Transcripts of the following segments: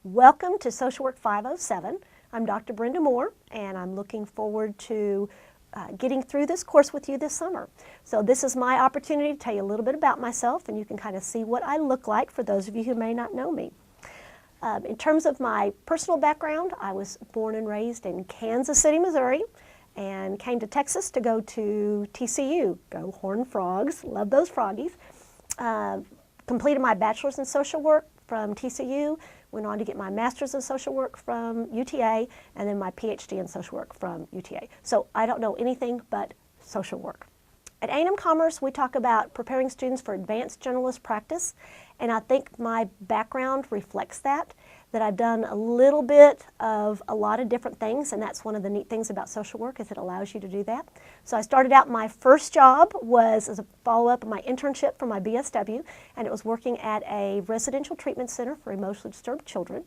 Welcome to Social Work 507. I'm Dr. Brenda Moore, and I'm looking forward to getting through this course with you this summer. So this is my opportunity to tell you a little bit about myself, and you can kind of see what I look like for those of you who may not know me. In terms of my personal background, I was born and raised in Kansas City, Missouri, and came to Texas to go to TCU. Go Horned Frogs, love those froggies. Completed my bachelor's in social work from TCU, went on to get my master's in social work from UTA, and then my PhD in social work from UTA. So I don't know anything but social work. At A&M Commerce, we talk about preparing students for advanced generalist practice, and I think my background reflects that I've done a little bit of a lot of different things, and that's one of the neat things about social work is it allows you to do that. So I started out, my first job was as a follow-up of my internship for my BSW, and it was working at a residential treatment center for emotionally disturbed children.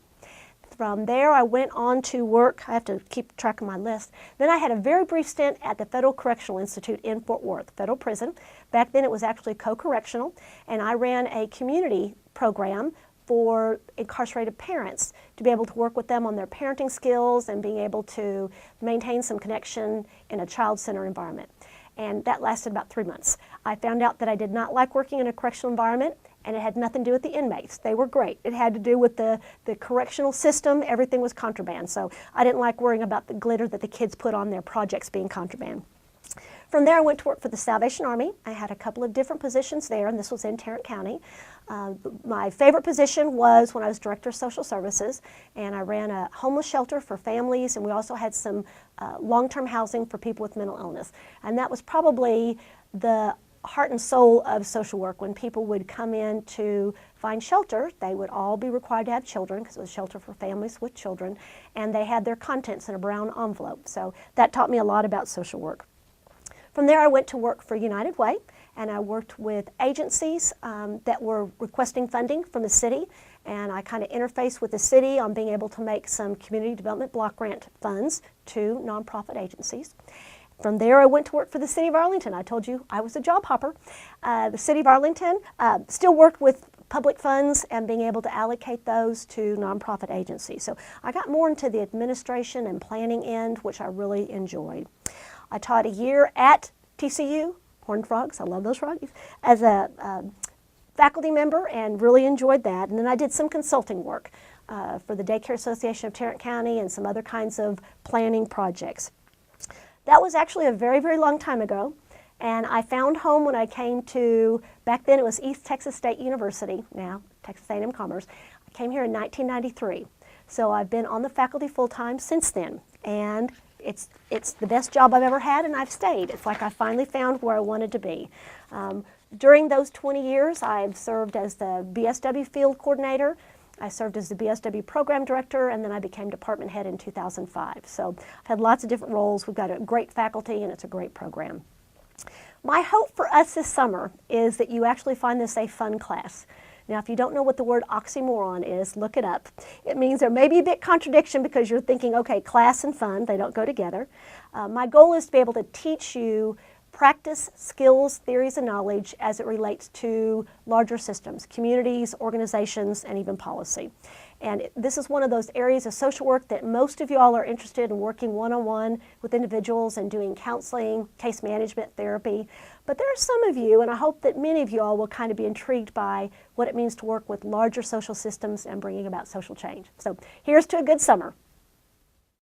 From there, I went on to work, I have to keep track of my list. Then I had a very brief stint at the Federal Correctional Institute in Fort Worth, federal prison. Back then it was actually co-correctional, and I ran a community program for incarcerated parents to be able to work with them on their parenting skills and being able to maintain some connection in a child-centered environment. And that lasted about 3 months. I found out that I did not like working in a correctional environment, and it had nothing to do with the inmates. They were great. It had to do with the correctional system. Everything was contraband. So I didn't like worrying about the glitter that the kids put on their projects being contraband. From there, I went to work for the Salvation Army. I had a couple of different positions there, and this was in Tarrant County. My favorite position was when I was Director of Social Services, and I ran a homeless shelter for families, and we also had some long-term housing for people with mental illness. And that was probably the heart and soul of social work. When people would come in to find shelter, they would all be required to have children because it was a shelter for families with children, and they had their contents in a brown envelope. So that taught me a lot about social work. From there, I went to work for United Way, and I worked with agencies that were requesting funding from the city, and I kind of interfaced with the city on being able to make some community development block grant funds to nonprofit agencies. From there, I went to work for the City of Arlington. I told you I was a job hopper. The City of Arlington still worked with public funds and being able to allocate those to nonprofit agencies. So I got more into the administration and planning end, which I really enjoyed. I taught a year at TCU, Horned Frogs, I love those froggies, as a faculty member and really enjoyed that. And then I did some consulting work for the Daycare Association of Tarrant County and some other kinds of planning projects. That was actually a very, very long time ago, and I found home when I came to, back then it was East Texas State University, now Texas A&M Commerce. I came here in 1993, so I've been on the faculty full-time since then, and it's the best job I've ever had, and I've stayed. It's like I finally found where I wanted to be. During those 20 years, I've served as the BSW field coordinator, I served as the BSW program director, and then I became department head in 2005. So I've had lots of different roles. We've got a great faculty, and it's a great program. My hope for us this summer is that you actually find this a fun class. Now, if you don't know what the word oxymoron is, look it up. It means there may be a bit contradiction because you're thinking, okay, class and fun, they don't go together. My goal is to be able to teach you practice, skills, theories, and knowledge as it relates to larger systems, communities, organizations, and even policy. And this is one of those areas of social work that most of you all are interested in working one-on-one with individuals and doing counseling, case management, therapy. But there are some of you, and I hope that many of you all will kind of be intrigued by what it means to work with larger social systems and bringing about social change. So here's to a good summer.